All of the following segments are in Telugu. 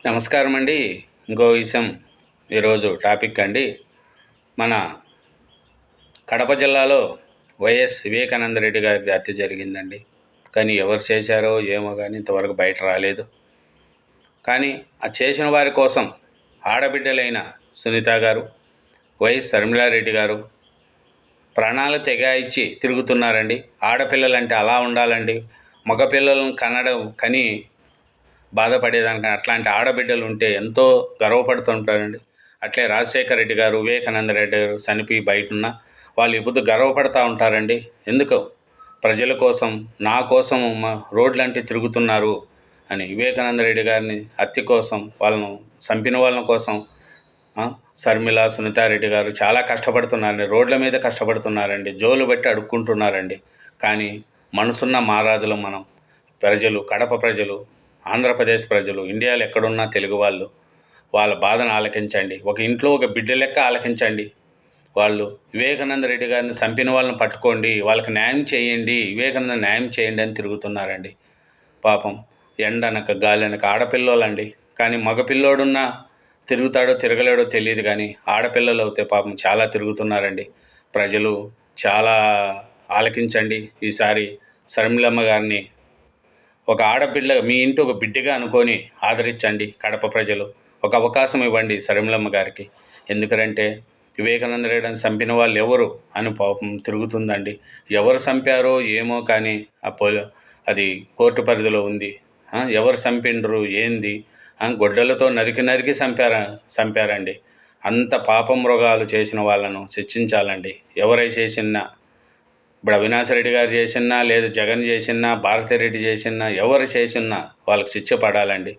నమస్కారం అండి. ఇంకో విషయం ఈరోజు టాపిక్ అండి. మన కడప జిల్లాలో వైఎస్ వివేకానంద రెడ్డి గారి హత్య జరిగిందండి. కానీ ఎవరు చేశారో ఏమో కానీ ఇంతవరకు బయట రాలేదు. కానీ ఆ చేసిన వారి కోసం ఆడబిడ్డలైన సునీత గారు, వైఎస్ షర్మిలారెడ్డి గారు ప్రాణాలు తెగాయిచ్చి తిరుగుతున్నారండి. ఆడపిల్లలంటే అలా ఉండాలండి. మగపిల్లలను కని బాధపడేదానికని అట్లాంటి ఆడబిడ్డలు ఉంటే ఎంతో గర్వపడుతుంటారండి. అట్లే రాజశేఖర రెడ్డి గారు, వివేకానంద రెడ్డి గారు చనిపోయి బయటున్న వాళ్ళు ఇప్పుడు గర్వపడుతూ ఉంటారండి. ఎందుకు? ప్రజల కోసం, నా కోసం రోడ్లంటే తిరుగుతున్నారు అని వివేకానంద రెడ్డి గారిని హత్య కోసం, వాళ్ళను చంపిన వాళ్ళ కోసం షర్మిల, సునీతారెడ్డి గారు చాలా కష్టపడుతున్నారండి. రోడ్ల మీద కష్టపడుతున్నారండి. జోలు బట్టి అడుక్కుంటున్నారండి. కానీ మనసున్న మహారాజులు మనం. ప్రజలు, కడప ప్రజలు, ఆంధ్రప్రదేశ్ ప్రజలు, ఇండియాలో ఎక్కడున్నా తెలుగు వాళ్ళు, వాళ్ళ బాధను ఆలకించండి. ఒక ఇంట్లో ఒక బిడ్డ లెక్క ఆలకించండి. వాళ్ళు వివేకానంద రెడ్డి గారిని చంపిన వాళ్ళని పట్టుకోండి, వాళ్ళకి న్యాయం చేయండి, వివేకానంద న్యాయం చేయండి అని తిరుగుతున్నారండి. పాపం ఎండనక గాలనక ఆడపిల్లోలండి. కానీ మగపిల్లోడున్నా తిరుగుతాడో తిరగలేడో తెలియదు. కానీ ఆడపిల్లలు అయితే పాపం చాలా తిరుగుతున్నారండి. ప్రజలు చాలా ఆలకించండి. ఈసారి షర్మిలమ్మ గారిని ఒక ఆడపిల్ల, మీ ఇంటి ఒక బిడ్డగా అనుకొని ఆదరించండి. కడప ప్రజలు ఒక అవకాశం ఇవ్వండి షర్మిలమ్మ గారికి. ఎందుకంటే వివేకానంద రెడ్డిని చంపిన వాళ్ళు ఎవరు అని పాపం తిరుగుతుందండి. ఎవరు చంపారో ఏమో కానీ అది కోర్టు పరిధిలో ఉంది. ఎవరు చంపిండ్రు ఏంది? గొడ్డలతో నరికి చంపారండి. అంత పాపం మృగాలు చేసిన వాళ్ళను శిక్షించాలండి. ఎవరై చేసినా, ఇప్పుడు అవినాష్ రెడ్డి గారు చేసినా, లేదు జగన్ చేసినా, భారతిరెడ్డి చేసినా, ఎవరు చేసినా వాళ్ళకి శిక్ష పడాలండి.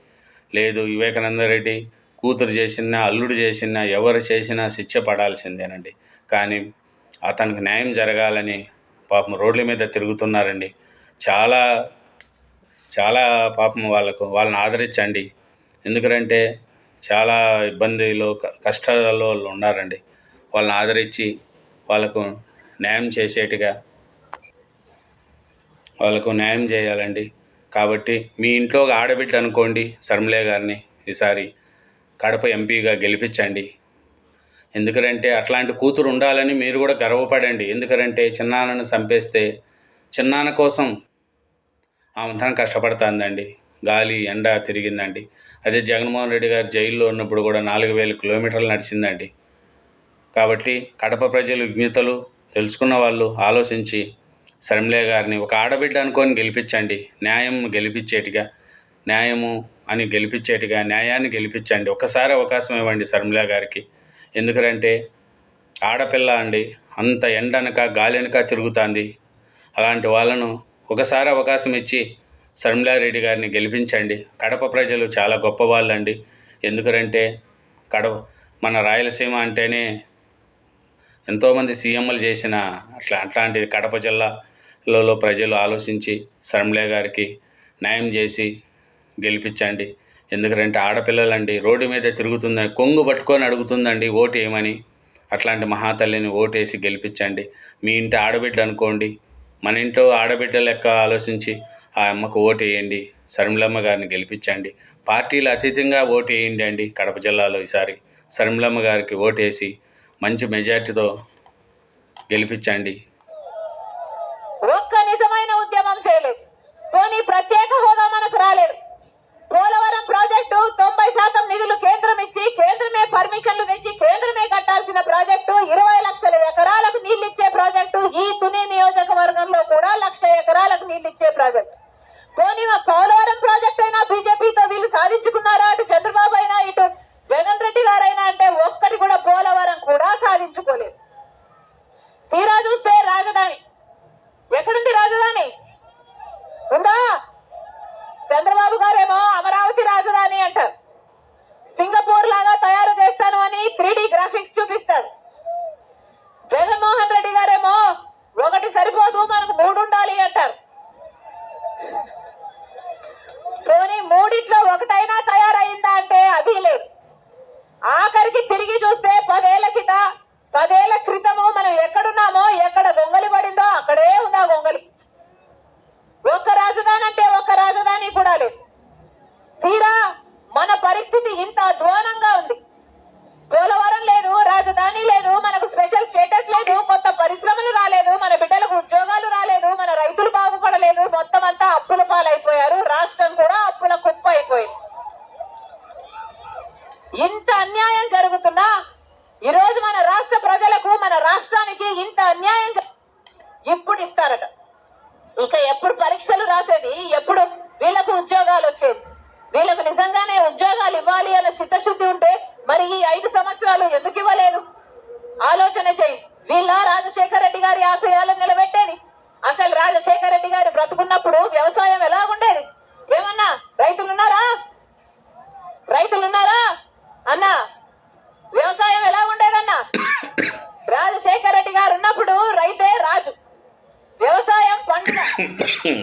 లేదు వివేకానంద రెడ్డి కూతురు చేసినా, అల్లుడు చేసినా, ఎవరు చేసినా శిక్ష పడాల్సిందేనండి. కానీ అతనికి న్యాయం జరగాలని పాపం రోడ్ల మీద తిరుగుతున్నారండి. చాలా చాలా పాపం వాళ్ళని ఆదరించండి. ఎందుకంటే చాలా ఇబ్బందిలో, కష్టాల్లో వాళ్ళు ఉన్నారండి. వాళ్ళని ఆదరించి వాళ్ళకు న్యాయం చేసేట్టుగా వాళ్ళకు న్యాయం చేయాలండి. కాబట్టి మీ ఇంట్లో ఒక ఆడబిడ్డ అనుకోండి షర్మిల గారిని ఈసారి కడప ఎంపీగా గెలిపించండి. ఎందుకంటే అట్లాంటి కూతురు ఉండాలని మీరు కూడా గర్వపడండి. ఎందుకంటే చిన్నాన్నను చంపేస్తే చిన్నాన్న కోసం ఆమె తన కష్టపడుతుందండి. గాలి ఎండ తిరిగిందండి. అదే జగన్మోహన్ రెడ్డి గారు జైల్లో ఉన్నప్పుడు కూడా 4000 కిలోమీటర్లు నడిచిందండి. కాబట్టి కడప ప్రజలు, విజ్ఞతలు తెలుసుకున్న వాళ్ళు ఆలోచించి షర్మిల గారిని ఒక ఆడబిడ్డ అనుకొని గెలిపించండి. న్యాయాన్ని గెలిపించేట్టుగా న్యాయాన్ని గెలిపించండి. ఒకసారి అవకాశం ఇవ్వండి షర్మిల గారికి. ఎందుకంటే ఆడపిల్ల అండి, అంత ఎండనక గాలినక తిరుగుతుంది. అలాంటి వాళ్ళను ఒకసారి అవకాశం ఇచ్చి షర్మిలారెడ్డి గారిని గెలిపించండి. కడప ప్రజలు చాలా గొప్పవాళ్ళండి. ఎందుకంటే మన రాయలసీమ అంటేనే ఎంతోమంది సీఎంలు చేసిన అట్లాంటి కడప జిల్లాలో ప్రజలు ఆలోచించి షర్మిల గారికి న్యాయం చేసి గెలిపించండి. ఎందుకంటే ఆడపిల్లలండి రోడ్డు మీద తిరుగుతుందని కొంగు పట్టుకొని అడుగుతుందండి ఓటు ఏమని. అట్లాంటి మహాతల్లిని ఓటేసి గెలిపించండి. మీ ఇంటి ఆడబిడ్డ అనుకోండి. మన ఇంట్లో ఆడబిడ్డ లెక్క ఆలోచించి ఆ అమ్మకు ఓటు వేయండి. షర్మిలమ్మ గారిని గెలిపించండి. పార్టీలు అతీతంగా ఓటు వేయండి అండి. కడప జిల్లాలో ఈసారి షర్మిలమ్మ గారికి ఓటేసి మంచి మెజార్టీతో గెలిపించండి. ఒక్క నిజమైన ఉద్యమం చేయలేదు. పోనీ ప్రత్యేక హోదా మనకు రాలేదు. పోలవరం ప్రాజెక్టు 90% నిధులు కేంద్రం ఇచ్చి, కేంద్రమే పర్మిషన్లు తెచ్చి, కేంద్రమే కట్టాల్సిన ప్రాజెక్టు, 20 లక్షల ఎకరాలకు నీళ్ళు ఇచ్చే ప్రాజెక్టు, ఈ తుని నియోజకవర్గంలో కూడా 1,00,000 ఎకరాలకు నీళ్ళు ఇచ్చే ప్రాజెక్టు. పోనీ పోలవరం ప్రాజెక్ట్ అయినా బీజేపీతో వీళ్ళు సాధించుకున్నారా? అటు చంద్రబాబు అయినా, ఇటు జగన్ రెడ్డి గారైనా అంటే ఒక్కటి కూడా పోలవరం కూడా సాధించుకోలేదు. తీరా చూస్తే రాజధాని ఎక్కడుంది? రాజధాని ఉందా? చంద్రబాబు గారేమో అమరావతి రాజధాని అంటారు. సింగపూర్ లాగా తయారు చేస్తాను అని 3D గ్రాఫిక్స్ చూపిస్తాడు. జగన్మోహన్ రెడ్డి గారేమో ఒకటి సరిపోదు, మనకు 3 ఉండాలి అంటారు. పోనీ 3 ఒకటైనా తయారైందా అంటే అది లేదు. ఆఖరికి తిరిగి చూస్తే 10 ఏళ్ల క్రితము మనం ఎక్కడున్నామో, ఎక్కడ గొంగలి పడిందో అక్కడే ఉందా గొంగలి. ఒక్క రాజధాని అంటే ఒక్క రాజధాని కూడా లేదు. తీరా మన పరిస్థితి ఇంత అధ్వానంగా ఉంది. పోలవరం లేదు, రాజధాని లేదు, మనకు స్పెషల్ స్టేటస్ లేదు, కొత్త పరిశ్రమలు రాలేదు, మన బిడ్డలకు ఉద్యోగాలు రాలేదు, మన రైతులు బాగుపడలేదు, మొత్తం అంతా అప్పుల పాలైపోయారు. రాష్ట్రం కూడా అప్పుల కుప్ప అయిపోయింది. ఇంత అన్యాయం జరుగుతున్నా ఈరోజు మన రాష్ట్ర ప్రజలకు, మన రాష్ట్రానికి ఇంత అన్యాయం ఇప్పుడు ఇస్తారట. ఇక ఎప్పుడు పరీక్షలు రాసేది, ఎప్పుడు వీళ్ళకు ఉద్యోగాలు వచ్చేది? వీళ్ళకు నిజంగానే ఉద్యోగాలు ఇవ్వాలి అన్న చిత్తశుద్ధి ఉంటే మరి ఈ 5 సంవత్సరాలు ఎందుకు ఇవ్వలేదు? ఆలోచన చేయి. వీళ్ళ రాజశేఖర రెడ్డి గారి ఆశయాలను నిలబెట్టేది. అసలు రాజశేఖర రెడ్డి గారు బ్రతుకున్నప్పుడు వ్యవసాయం ఎలా ఉండేది? ఏమన్నా రైతులున్నారా? రైతులున్నారా అన్నా? వ్యవసాయం ఎలా ఉండేదన్నా? రాజశేఖర రెడ్డి గారు ఉన్నప్పుడు రైతే రాజు. వ్యవసాయం పంట,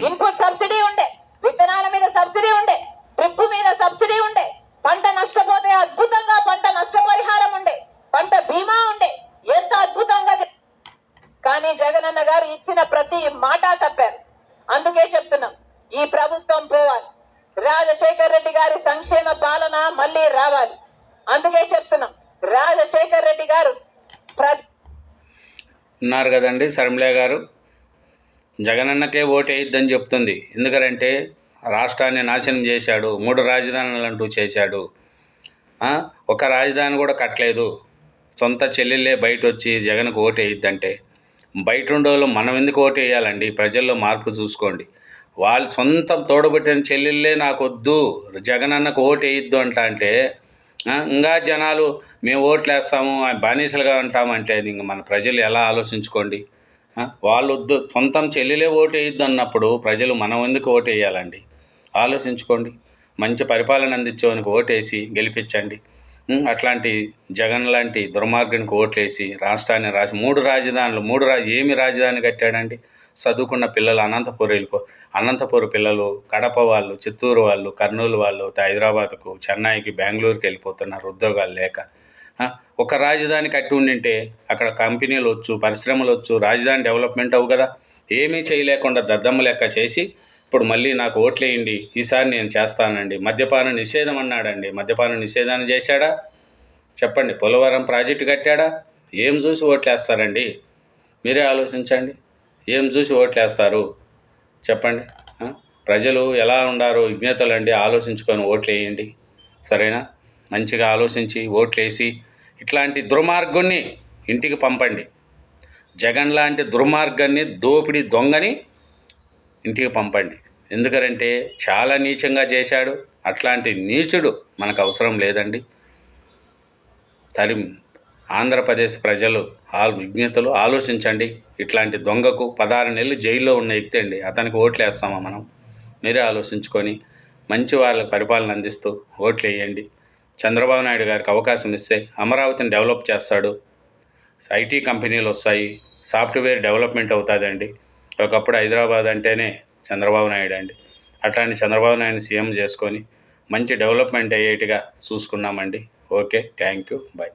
ఇన్పుట్ సబ్సిడీ ఉండే, విత్తనాల మీద సబ్సిడీ ఉండే, డ్రిప్ మీద సబ్సిడీ ఉండే, పంట నష్టపోతే అద్భుతంగా పంట నష్టపరిహారం ఉండే, పంట బీమా ఉండే. ఎంత అద్భుతంగా కానీ జగనన్న గారు ఇచ్చిన ప్రతి మాట తప్పారు. అందుకే చెప్తున్నాం, ఈ ప్రభుత్వం పోవాలి, రాజశేఖర రెడ్డి గారి సంక్షేమ పాలన మళ్ళీ రావాలి. అందుకే చెప్తున్నాం, రాజశేఖర రెడ్డి గారు ఉన్నారు కదండి శర్మిల గారు. జగనన్నకే ఓటు వేయొద్దని చెప్తుంది. ఎందుకంటే రాష్ట్రాన్ని నాశనం చేశాడు, 3 రాజధానులు అంటూ చేశాడు. ఒక రాజధాని కూడా కట్టలేదు. సొంత చెల్లెళ్ళే బయట వచ్చి జగన్కు ఓటు వేయొద్దంటే బయట ఉండేవాళ్ళు మనం ఎందుకు ఓటు వేయాలండి? ప్రజల్లో మార్పు చూసుకోండి. వాళ్ళు సొంత తోడబుట్టిన చెల్లెళ్ళే నాకు వద్దు, జగనన్నకు ఓటు వేయొద్దు అంటే ఇంకా జనాలు మేము ఓట్లు వేస్తాము, బానిసలుగా ఉంటామంటే ఇంక మన ప్రజలు ఎలా ఆలోచించుకోండి. వాళ్ళు వద్దు, సొంతం చెల్లెలే ఓటు వేయొద్దు అన్నప్పుడు ప్రజలు మనం ఎందుకు ఓటు వేయాలండి? ఆలోచించుకోండి. మంచి పరిపాలన అందించేవానికి ఓటేసి గెలిపించండి. అట్లాంటి జగన్ లాంటి దుర్మార్గునికి ఓట్లేసి రాష్ట్రాన్ని 3 రాజధానులు ఏమి రాజధాని కట్టాడండి? చదువుకున్న పిల్లలు అనంతపురం పిల్లలు, కడప వాళ్ళు, చిత్తూరు వాళ్ళు, కర్నూలు వాళ్ళు హైదరాబాద్కు, చెన్నైకి, బెంగళూరుకి వెళ్ళిపోతున్నారు ఉద్యోగాలు లేక. ఒక రాజధాని కట్టి ఉండింటే అక్కడ కంపెనీలు వచ్చు, పరిశ్రమలు వచ్చు, రాజధాని డెవలప్మెంట్ అవ్వు కదా. ఏమీ చేయలేకుండా దద్దమ్మ లెక్క చేసి ఇప్పుడు మళ్ళీ నాకు ఓట్లేయండి, ఈసారి నేను చేస్తానండి. మద్యపాన నిషేధం అన్నాడండి. మద్యపాన నిషేధాన్ని చేశాడా? చెప్పండి. పోలవరం ప్రాజెక్టు కట్టాడా? ఏం చూసి ఓట్లేస్తారండి? మీరే ఆలోచించండి. ఏం చూసి ఓట్లేస్తారు చెప్పండి? ప్రజలు ఎలా ఉండారో విజ్ఞతలండి, ఆలోచించుకొని ఓట్లేయండి. సరేనా? మంచిగా ఆలోచించి ఓట్లేసి ఇట్లాంటి దుర్మార్గుణ్ణి ఇంటికి పంపండి. జగన్ లాంటి దుర్మార్గాన్ని, దోపిడీ దొంగని ఇంటికి పంపండి. ఎందుకంటే చాలా నీచంగా చేశాడు. అట్లాంటి నీచుడు మనకు అవసరం లేదండి. ఆంధ్రప్రదేశ్ ప్రజలు విజ్ఞతలు ఆలోచించండి. ఇట్లాంటి దొంగకు 16 నెలలు జైల్లో ఉన్న వ్యక్తి అండి, అతనికి ఓట్లు వేస్తామా మనం? మీరే ఆలోచించుకొని మంచి వాళ్ళకి పరిపాలన అందిస్తూ ఓట్లు వేయండి. చంద్రబాబు నాయుడు గారికి అవకాశం ఇస్తే అమరావతిని డెవలప్ చేస్తాడు. ఐటీ కంపెనీలు వస్తాయి, సాఫ్ట్వేర్ డెవలప్మెంట్ అవుతుందండి. ఒకప్పుడు హైదరాబాద్ అంటేనే చంద్రబాబు నాయుడు అండి. అట్లాంటి చంద్రబాబు నాయుడు సీఎం చేసుకొని మంచి డెవలప్మెంట్ అయ్యేట్టుగా చూసుకున్నామండి. Okay, thank you, bye.